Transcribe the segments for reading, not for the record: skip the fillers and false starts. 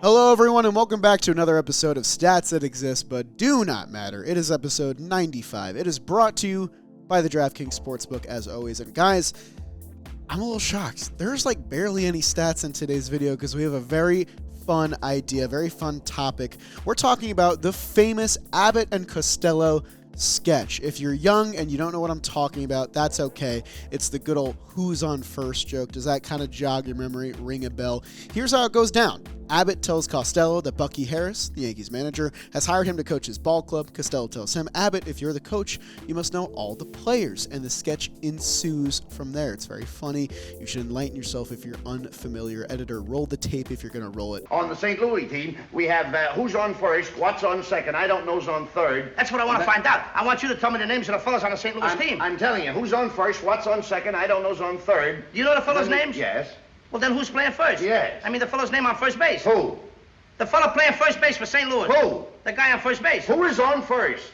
Hello, everyone, and welcome back to another episode of Stats That Exist But Do Not Matter. It is episode 95. It is brought to you by the DraftKings Sportsbook, as always. And guys, I'm a little shocked. There's like barely any stats in today's video because we have a very fun idea, very fun topic. We're talking about the famous Abbott and Costello sketch. If you're young and you don't know what I'm talking about, that's okay. It's the good old who's on first joke. Does that kind of jog your memory, ring a bell? Here's how it goes down. Abbott tells Costello that Bucky Harris, the Yankees manager, has hired him to coach his ball club. Costello tells him, Abbott, if you're the coach, you must know all the players. And the sketch ensues from there. It's very funny. You should enlighten yourself if you're unfamiliar. Editor, roll the tape if you're going to roll it. On the St. Louis team, we have who's on first, what's on second, I don't know's on third. That's what I want to find out. I want you to tell me the names of the fellas on the St. Louis team. I'm telling you, who's on first, what's on second, I don't know's on third. You know the fellas' names? Yes. Well, then who's playing first? Yes. I mean the fellow's name on first base. Who? The fellow playing first base for St. Louis. Who? The guy on first base. Who is on first?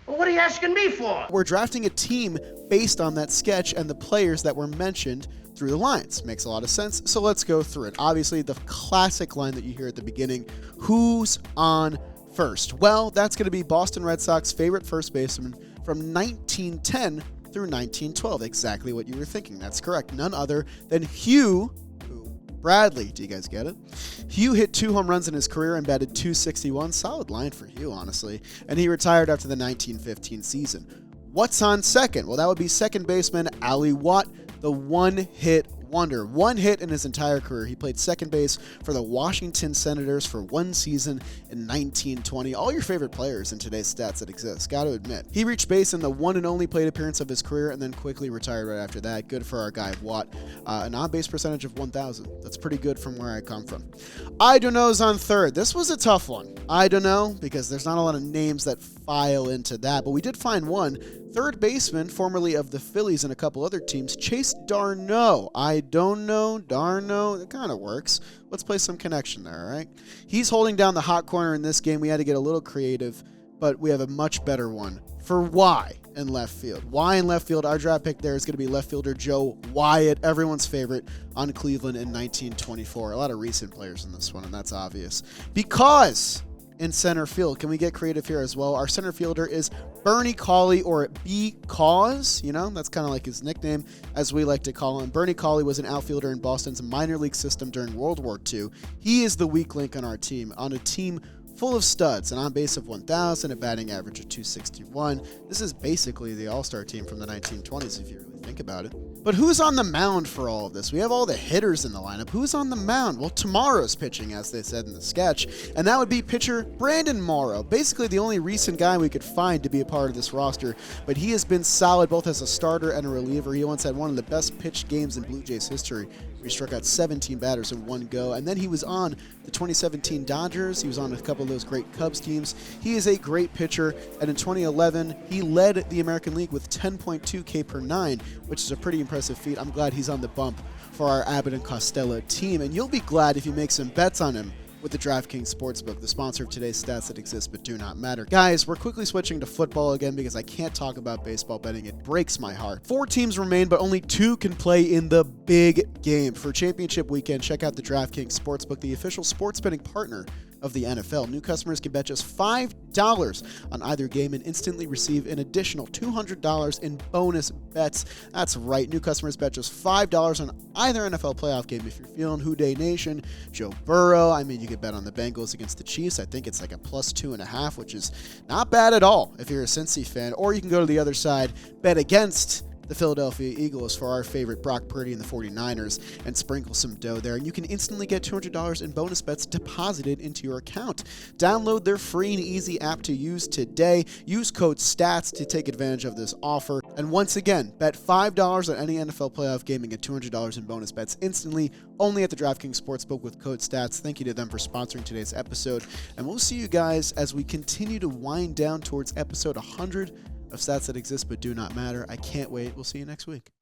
Well, what are you asking me for? We're drafting a team based on that sketch and the players that were mentioned through the lines. Makes a lot of sense, so let's go through it. Obviously, the classic line that you hear at the beginning, who's on first? Well, that's going to be Boston Red Sox favorite first baseman from 1910 through 1912. Exactly what you were thinking. That's correct. None other than Hugh Bradley. Do you guys get it? Hugh hit 2 home runs in his career and batted .261. Solid line for Hugh, honestly. And he retired after the 1915 season. What's on second? Well, that would be second baseman Ali Watt, the one-hit wonder. One hit in his entire career. He played second base for the Washington Senators for 1 season in 1920. All your favorite players in today's stats that exist, got to admit. He reached base in the one and only plate appearance of his career and then quickly retired right after that. Good for our guy Watt. An on-base percentage of 1,000. That's pretty good from where I come from. I don't know's on third. This was a tough one. I don't know, because there's not a lot of names that file into that, but we did find one. Third baseman, formerly of the Phillies and a couple other teams, Chase Darno. I don't know, Darno, it kind of works. Let's play some connection there, all right? He's holding down the hot corner in this game. We had to get a little creative, but we have a much better one for Y in left field. Y in left field, our draft pick there is going to be left fielder Joe Wyatt, everyone's favorite on Cleveland in 1924. A lot of recent players in this one, and that's obvious. Because in center field, can we get creative here as well? Our center fielder is Bernie Cawley, or B-Cause, you know, that's kind of like his nickname, as we like to call him. Bernie Cawley was an outfielder in Boston's minor league system during World War II. He is the weak link on our team, on a team full of studs, an on-base of 1,000, a batting average of .261. This is basically the all-star team from the 1920s, if you really think about it. But who's on the mound for all of this? We have all the hitters in the lineup. Who's on the mound? Well, tomorrow's pitching, as they said in the sketch, and that would be pitcher Brandon Morrow. Basically the only recent guy we could find to be a part of this roster, but he has been solid both as a starter and a reliever. He once had one of the best pitched games in Blue Jays history. He struck out 17 batters in one go, and then he was on the 2017 Dodgers. He was on a couple of those great Cubs teams. He is a great pitcher, and in 2011, he led the American League with 10.2 K per 9, which is a pretty impressive feat. I'm glad he's on the bump for our Abbott and Costello team, and you'll be glad if you make some bets on him with the DraftKings Sportsbook, the sponsor of today's Stats That Exist But Do Not Matter. Guys, we're quickly switching to football again because I can't talk about baseball betting. It breaks my heart. 4 teams remain, but only 2 can play in the big game. For championship weekend, check out the DraftKings Sportsbook, the official sports betting partner of the NFL. New customers can bet just $5 on either game and instantly receive an additional $200 in bonus bets. That's right. New customers bet just $5 on either NFL playoff game. If you're feeling Houday Nation, Joe Burrow, I mean, you could bet on the Bengals against the Chiefs. I think it's like a +2.5, which is not bad at all if you're a Cincy fan. Or you can go to the other side, bet against the Philadelphia Eagles for our favorite Brock Purdy and the 49ers, and sprinkle some dough there, and you can instantly get $200 in bonus bets deposited into your account. Download their free and easy app to use today. Use code STATS to take advantage of this offer. And once again, bet $5 on any NFL playoff game and get $200 in bonus bets instantly, only at the DraftKings Sportsbook with code STATS. Thank you to them for sponsoring today's episode, and we'll see you guys as we continue to wind down towards episode 100 of Stats That Exist But Do Not Matter. I can't wait. We'll see you next week.